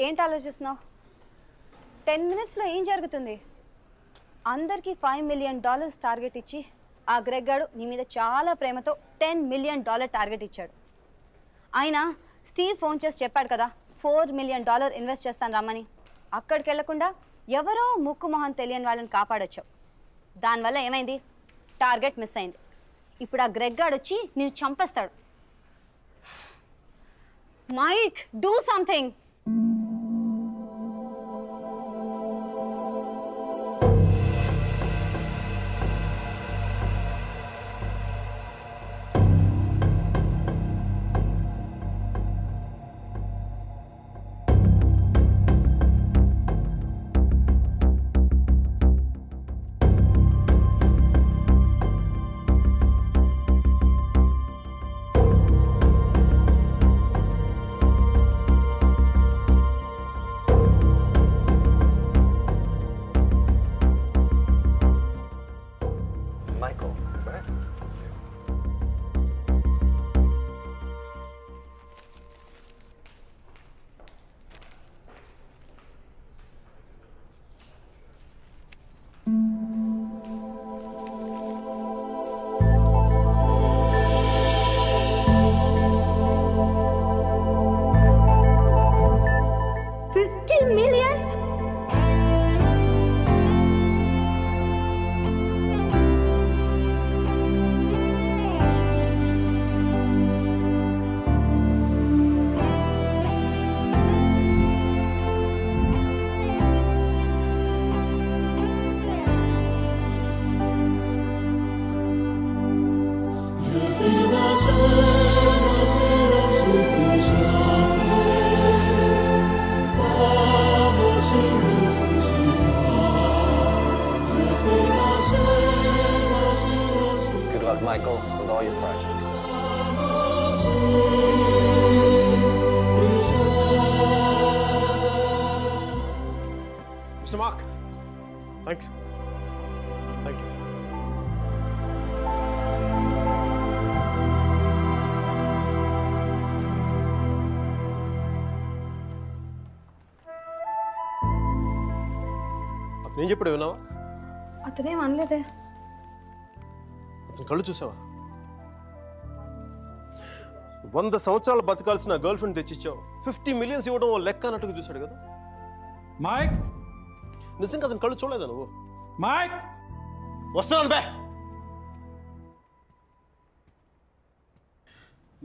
ఏంటి ఆలోచిస్తున్నావు? 10 minutesలో ఏం జరుగుతుంది? అందరికీ $5 million టార్గెట్ ఇచ్చి ఆ గ్రెగ్ గాడు నీ మీద చాలా ప్రేమతో $10 million టార్గెట్ ఇచ్చాడు. ఆయన స్టీవ్ ఫోన్ చేసి చెప్పాడు కదా $4 million ఇన్వెస్ట్ చేస్తాను రమ్మని. అక్కడికి వెళ్లకుండా ఎవరో ముక్కు మొహం తెలియని వాళ్ళని కాపాడొచ్చావు. దానివల్ల ఏమైంది? టార్గెట్ మిస్ అయింది. ఇప్పుడు ఆ గ్రెగ్ గాడు వచ్చి నిన్ను చంపేస్తాడు. Mike, do something. Michael, right? $50 million? Good luck, Michael, with all your projects. Mr. Mark, thanks. Thank you. అతను ఏం చెప్పాడు విన్నావా? అతనేం అనలేదే. అతని కళ్ళు చూసావా? 100 సంవత్సరాలు బతకాల్సిన గర్ల్ ఫ్రెండ్ తెచ్చిచ్చావు. 50 million ఇవ్వడం లెక్క అన్నట్టుగా చూశాడు కదా. మైక్, నిజంగా అతని కళ్ళు చూడలేదా నువ్వు? మైక్, వస్తున్నాను బే.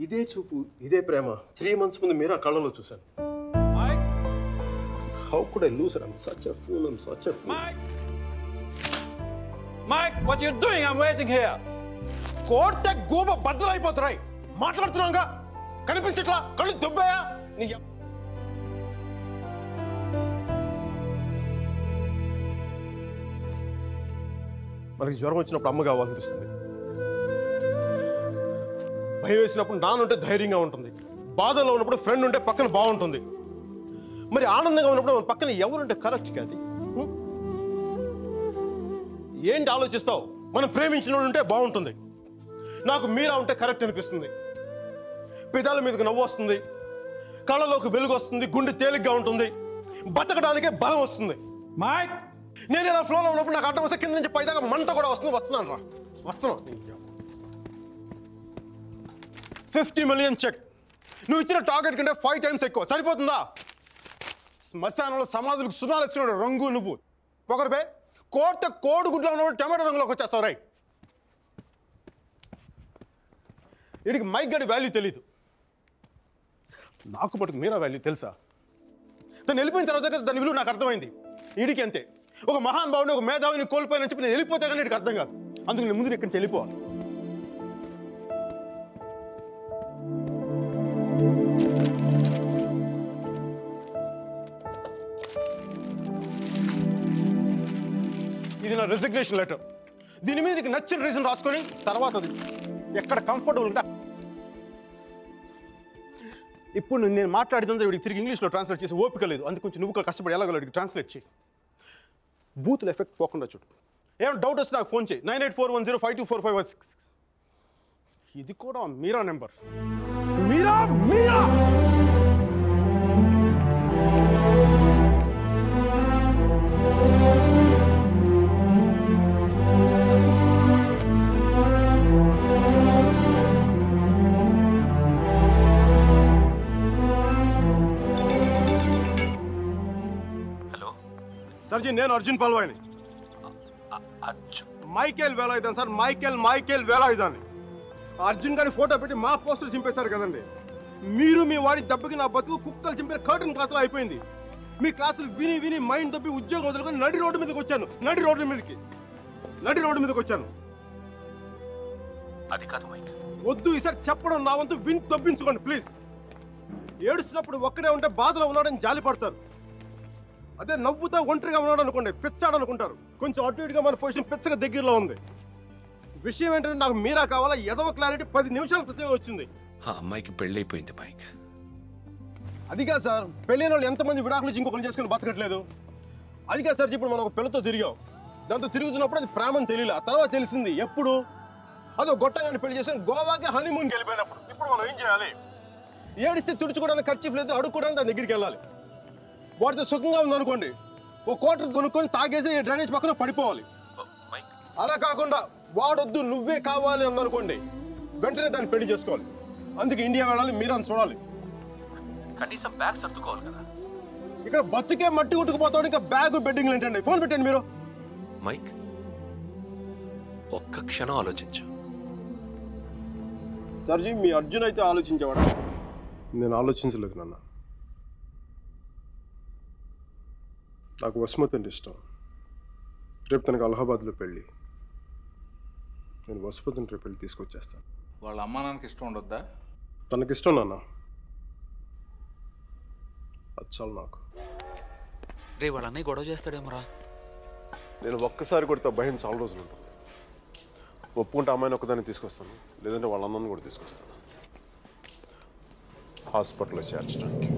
ఇదే చూపు, ఇదే ప్రేమ 3 months ముందు మీరు ఆ కళ్ళలో చూశాను. Mike, How could I lose her? I'm such a fool. I'm such a fool. Mike, Mike, what are you doing? I'm waiting here. కోర్టే గూబ బద్దలైపోతున్నాయి. మాట్లాడుతున్నాగా కనిపించట్లా? కళ్ళు దుబ్బాయా? మనకి జ్వరం వచ్చినప్పుడు అమ్మ కావాలనిపిస్తుంది. భయం వేసినప్పుడు నాన్నుంటే ధైర్యంగా ఉంటుంది. బాధలో ఉన్నప్పుడు ఫ్రెండ్ ఉంటే పక్కన బాగుంటుంది. మరి ఆనందంగా ఉన్నప్పుడు మన పక్కన ఎవరుంటే కరెక్ట్ కాదు. ఏంటి ఆలోచిస్తావు? మనం ప్రేమించిన వాళ్ళు ఉంటే బాగుంటుంది. నాకు మీరా ఉంటే కరెక్ట్ అనిపిస్తుంది. పెదాల మీదకి నవ్వు వస్తుంది, కళ్ళలోకి వెలుగు వస్తుంది, గుండె తేలిగ్గా ఉంటుంది, బతకడానికే బలం వస్తుంది. Mike, నేను ఇలా ఫ్లోలో ఉన్నప్పుడు నాకు అడ్డం వస్తే కింద నుంచి పైదాకా మంట కూడా వస్తుంది. వస్తున్నాను రా, వస్తున్నాను. 50 million చెక్. నువ్వు ఇచ్చిన టార్గెట్ కంటే 5 times ఎక్కువ. సరిపోతుందా? శ్మశానంలో సమాధులకు సుధాలు వచ్చినాడు రంగు నువ్వు. పొగరుపే కోడి గుడ్లో ఉన్నప్పుడు టమాటో రంగులోకి వచ్చేస్తావు. రై, వీడికి మైక్ గడి వాల్యూ తెలీదు. నాకు పట్టుకు మీరా వాల్యూ తెలుసా? తను వెళ్ళిపోయిన తర్వాత దాని విలువ నాకు అర్థమైంది. వీడికి అంతే. ఒక మహాన్ భావుని, ఒక మేధావిని కోల్పోయినని చెప్పి నేను వెళ్ళిపోతే కానీ వీడికి అర్థం కాదు. అందుకు నేను ముందు ఇక్కడి నుంచి వెళ్ళిపోవాలి. ఇది నా రెసిగ్నేషన్ లెటర్. దీని మీద నీకు నచ్చిన రీజన్ రాసుకొని తర్వాత అది ఎక్కడ కంఫర్టబుల్ ఉంటే ఇప్పుడు నేను మాట్లాడితే వీడికి తిరిగి ఇంగ్లీష్లో ట్రాన్స్లేట్ చేసి ఓపిక లేదు. అందుకు కొంచెం నువ్వు కష్టపడి ఎలాగలడికి ట్రాన్స్లేట్ చేయి. బూతుల ఎఫెక్ట్ పోకుండా చూడు. ఏమైనా డౌట్ వస్తే నాకు ఫోన్ చేయి. 9841052456. ఇది కూడా మీరా నెంబర్. మీరా మీరా సర్జీ నేను Arjun పల్వాయిని. Michael వేలాయుధాన్ sir, Michael వేలాయుధాన్. Arjun గారి ఫోటో పెట్టి మా పోస్టర్ చింపేశారు కదండి. మీరు మీ వాడి దెబ్బకి నా బతుకు కుక్కలు చింపిన కర్టన్ క్లాసులో అయిపోయింది. మీ క్లాసులు విని విని మైండ్ దొబ్బి ఉద్యోగం వదులుకొని నడి రోడ్డు మీదకి వచ్చాను. నడి రోడ్డు మీదకి వచ్చాను. అది కాదు మైక్. వద్దు, ఈసారి చెప్పడం నా వంతు విని దొబ్బించుకోండి ప్లీజ్. ఏడుస్తున్నప్పుడు ఒక్కడే ఉంటే బాధలో ఉన్నాడని జాలి పడతారు. అదే నవ్వుతా ఒంటరిగా ఉన్నాడు అనుకోండి పిచ్చాడు అనుకుంటారు. కొంచెం అటు ఇటుగా మన పొజిషన్ పిచ్చగా దగ్గరలో ఉంది. విషయం ఏంటంటే నాకు మీరా కావాలా? ఎదవ క్లారిటీ 10 నిమిషాల క్రితం వచ్చింది. ఆ అమ్మాయికి పెళ్ళైపోయింది మైక్. అది కాదు సార్, పెళ్ళైన వాళ్ళు ఎంతమంది విడాకులు ఇంకొకరు చేసుకుని బతకట్లేదు. అది కాదు సార్, ఇప్పుడు మనం ఒక పిల్లతో తిరిగాం. దాంతో తిరుగుతున్నప్పుడు అది ప్రేమని తెలియలే. ఆ తర్వాత తెలిసింది ఎప్పుడు? అదో గొట్టగాని పెళ్లి చేసుకుని గోవాకి హనీమూన్కి వెళ్ళిపోయినప్పుడు. ఇప్పుడు మనం ఏం చేయాలి? ఏడిస్తే తుడుచుకోవడానికి ఖర్చు లేదు, అడుక్కోవడానికి దాని దగ్గరికి వెళ్ళాలి. వాటితో సుఖంగా ఉందనుకోండి, ఓ కోటర్ కొనుక్కొని తాగేసి డ్రైనేజ్ పక్కన పడిపోవాలి. అలా కాకుండా వాడొద్దు నువ్వే కావాలి అందనుకోండి, వెంటనే దాన్ని పెళ్లి చేసుకోవాలి. అందుకే ఇండియా వెళ్ళాలి, మీరు అని చూడాలి. కనీసం బ్యాగ్ సర్దుకోవాలి కదా. ఇక్కడ బతుకే మట్టి కొట్టుకుపోతాడు, ఇంకా బ్యాగ్ బెడ్డింగ్ ఏంటండి? ఫోన్ పెట్టండి మీరు. మైక్ ఒక్క క్షణం ఆలోచించు. సర్జీ మీ అర్జున్ అయితే ఆలోచించేవాడు, నేను ఆలోచించలేదు నాన్న. నాకు వసుమతి అంటే ఇష్టం. రేపు తనకు అలహాబాద్లో పెళ్ళి. నేను వసుమతిని రేపు పెళ్ళి తీసుకొచ్చేస్తాను. వాళ్ళ అమ్మా నాన్నకి ఇష్టం ఉండొద్దా? తనకిష్టం నాన్న, అది చాలు నాకు. రే వాళ్ళ అన్నయ్య గొడవ చేస్తాడేమోరా. నేను ఒక్కసారి కొడితే భయం చాలా రోజులు ఉంటుంది. ఒప్పుకుంటే అమ్మాయిని ఒక్కదాన్ని తీసుకొస్తాను, లేదంటే వాళ్ళ అన్నని కూడా తీసుకొస్తాను హాస్పిటల్లో చేర్చడానికి.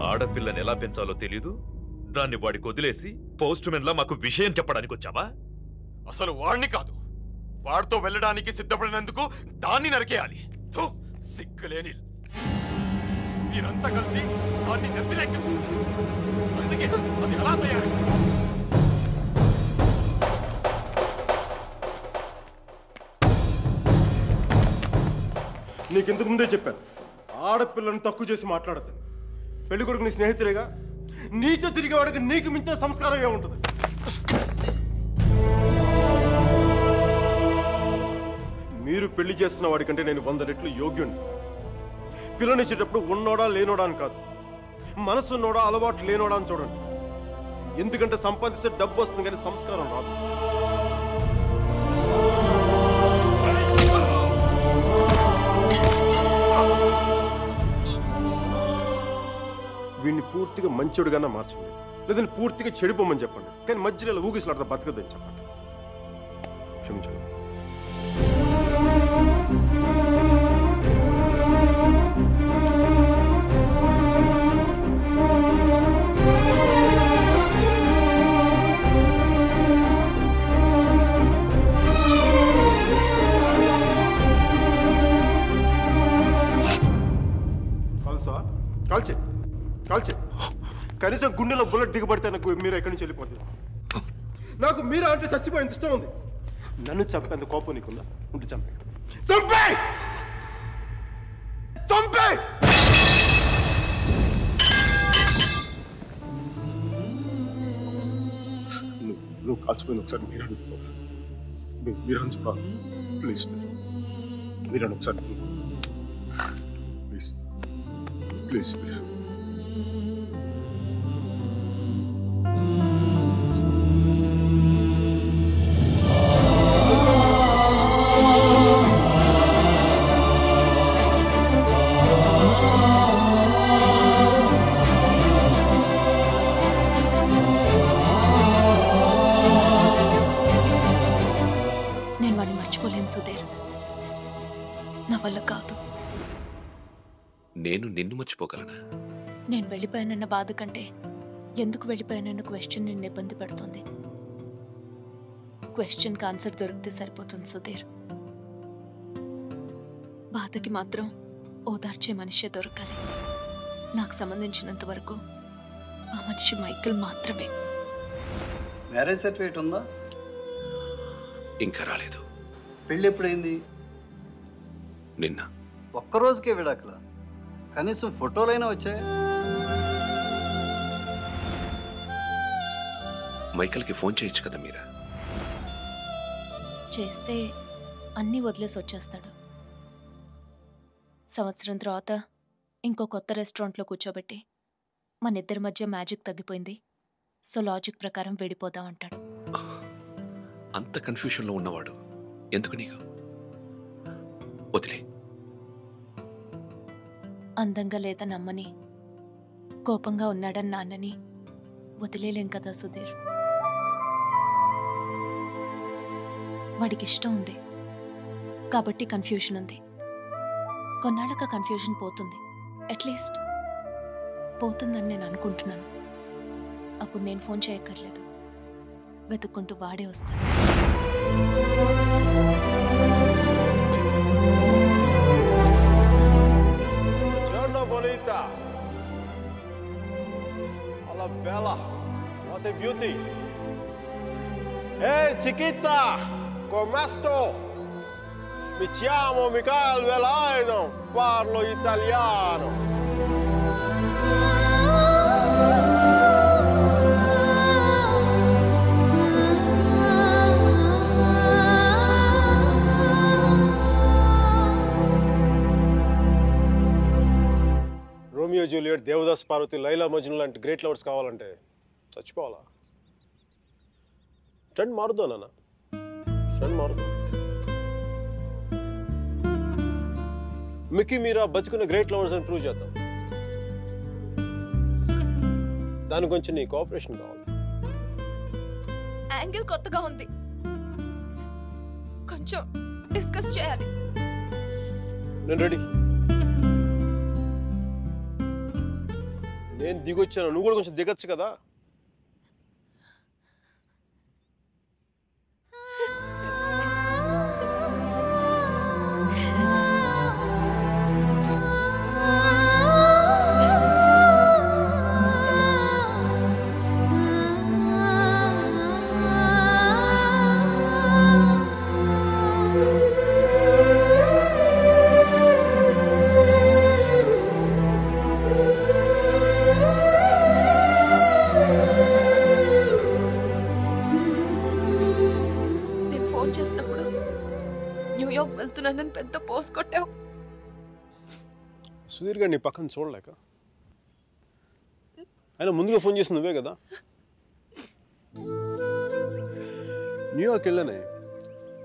ఆడపిల్లని ఎలా పెంచాలో తెలీదు, దాన్ని వాడికి వదిలేసి పోస్ట్ మెన్ లా మాకు విషయం చెప్పడానికి వచ్చావా? అసలు వాడిని కాదు, వాడితో వెళ్ళడానికి సిద్ధపడినందుకు దాన్ని నరికేయాలి. సిగ్గులేని మీరంతా కలిసి వాడిని నెత్తిలెక్కించు. అందుకే అది ఎలా తయారు? నీకు ఇంతకు ముందే చెప్పాను, ఆడపిల్లను తక్కువ చేసి మాట్లాడద్దని. పెళ్లి కొడుకు నీ స్నేహితులేగా, నీతో తిరిగేవాడికి నీకు మించిన సంస్కారం ఏముంటుంది? మీరు పెళ్లి చేస్తున్న వాడికంటే నేను 100 రెట్లు యోగ్యుణ్ణి. పిల్లనిచ్చేటప్పుడు ఉన్నోడా లేనోడా అని కాదు, మనసున్నోడా అలవాటు లేనోడా అని చూడండి. ఎందుకంటే సంపాదిస్తే డబ్బు వస్తుంది కానీ సంస్కారం రాదు. వీడిని పూర్తిగా మంచోడుగానే మార్చండి, లేదంటే పూర్తిగా చెడిపోమని చెప్పండి. కానీ మధ్యలో ఊగిసలాడతా బతకద్దని చెప్పండి. క్షమించండి. కాల్చే కనీసం గుండెలో బుల్లెట్ దిగబడితే నాకు మీరు ఎక్కడి నుంచి వెళ్ళిపోతుంది. నాకు మీరు అంటే చచ్చిపోయేంత ఇష్టం ఉంది. నన్ను చంపేంత కోపం నీకుందా? ఉంటే చంపే చంపే చంపే. నువ్వు కాల్చిపోయింది ఒకసారి మీరు అనుకోవాలి. ప్లీజ్ మీరు ఒకసారి ప్లీజ్ ప్లీజ్ ప్లీజ్. నేను వాడిని మర్చిపోలేను సుధీర్, నా వల్ల కాదు. నేను నిన్ను మర్చిపోగలనా? నేను వెళ్ళిపోయానన్న బాధ కంటే ఎందుకు వెళ్ళిపోయానన్న క్వశ్చన్ నిన్ను ఇబ్బంది పడుతుంది. క్వశ్చన్కి ఆన్సర్ దొరికితే సరిపోతుంది సుధీర్. బాధకి మాత్రం ఓదార్చే మనిషే దొరకాలి. నాకు సంబంధించినంత వరకు ఆ మనిషి మైకిల్ మాత్రమే. మ్యారేజ్ సర్టిఫికేట్ ఉందా? ఇంకా రాలేదు. పెళ్ళి ఎప్పుడైంది? నిన్న. ఒక్కరోజుకే విడాకులా? కనీసం ఫోటోలైనా వచ్చాయి? మైకల్కి ఫోన్ చేయొచ్చు కదా మీరా? చేస్తే అన్నీ వదిలేసి వచ్చేస్తాడు. సంవత్సరం తర్వాత ఇంకో కొత్త రెస్టారెంట్లో కూర్చోబెట్టి మన ఇద్దరి మధ్య మ్యాజిక్ తగ్గిపోయింది, సో లాజిక్ ప్రకారం విడిపోదాం అంటాడు. అంత కన్ఫ్యూషన్లో ఉన్నవాడు ఎందుకు నీకు? వదిలే. అందంగా లేదని అమ్మని, కోపంగా ఉన్నాడని నాన్నని వదిలేలేం కదా సుధీర్. వాడికి ఇష్టం ఉంది కాబట్టి కన్ఫ్యూషన్ ఉంది. కొన్నాళ్ళక కన్ఫ్యూషన్ పోతుంది, అట్లీస్ట్ పోతుందని నేను అనుకుంటున్నాను. అప్పుడు నేను ఫోన్ చేయక్కర్లేదు, వెతుక్కుంటూ వాడే వస్తాడు. Giorno bonita. Alla bella. What a beauty. Ehi chiquita, come sto? Mi chiamo Michael Velaino, parlo italiano. Romeo Juliet, Devdas Parvati, Laila Majnu లాంటి గ్రేట్ లవర్స్ కావాలంటే చచ్చిపోవాలా? ట్రెండ్ మారుద్దా నాన్న, ట్రెండ్ మారుద్దా. మిక్కీ మీరా బతుకున్న గ్రేట్ లవర్స్ అని ప్రూవ్ చేద్దాం. దాని గురించి నీ కోఆపరేషన్ కావాలి. యాంగిల్ కొత్తగా ఉంది, కొంచెం డిస్కస్ చేయాలి. నేను రెడీ. నేను దిగొచ్చాను, నువ్వు కూడా కొంచెం దిగచ్చు కదా. ఫోన్ చేసినప్పుడు న్యూయార్క్ వెళ్తున్నానని పెద్ద పోస్ట్ కొట్టావు. సుధీర్ గారు నీ పక్కన చూడలేక ఆయన ముందుగా ఫోన్ చేసి నువ్వే కదా. న్యూయార్క్ వెళ్ళానే,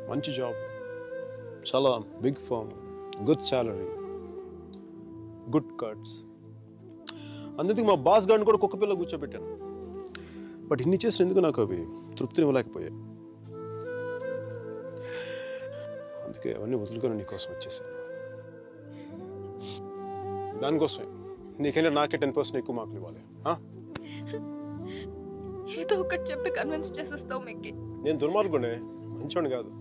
మంచి జాబ్, చాలా big firm, good salary, good cuts. అందుకు మా బాస్ గారిని కూడా కుక్క పిల్ల కూర్చోబెట్టాను. బట్ ఇన్ని చేసిన ఎందుకు నాకు అవి తృప్తిని ఇవ్వలేకపోయాయి. అందుకే అవన్నీ వదులుకొని నీకోసం వచ్చేసాను. దానికోసమే నీకైనా నాకే 10% ఎక్కువ మార్కులు ఇవ్వాలి. ఏదో ఒకటి చెప్పి కన్విన్స్ చేసేస్తావు మిక్కి. నేను దుర్మార్గునే, మంచోని కాదు.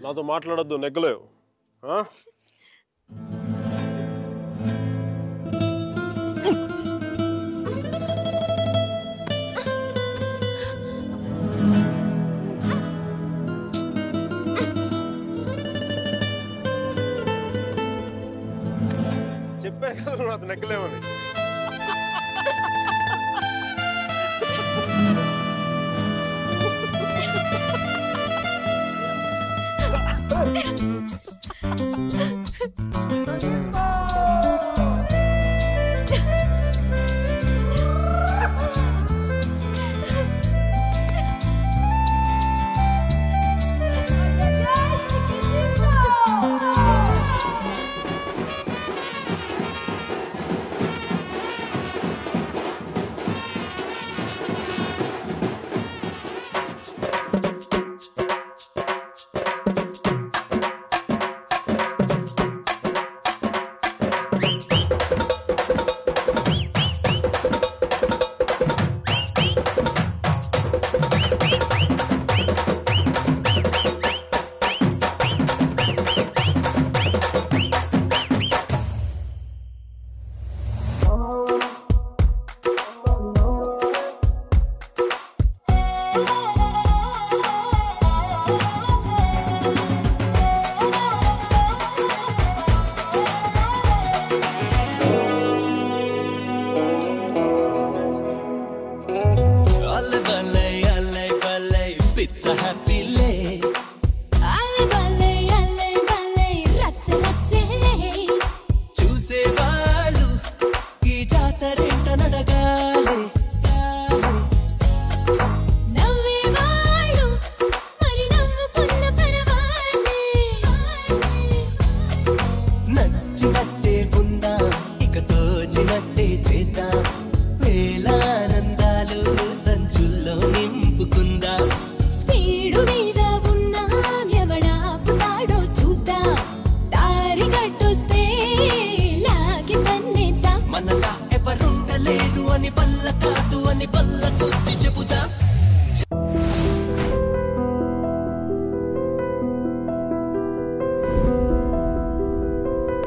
నాతో మాట్లాడొద్దు, నెగ్గలేవు. చెప్పాను కదా నువ్వు నాతో నెగ్గలేవని. It's a happy life.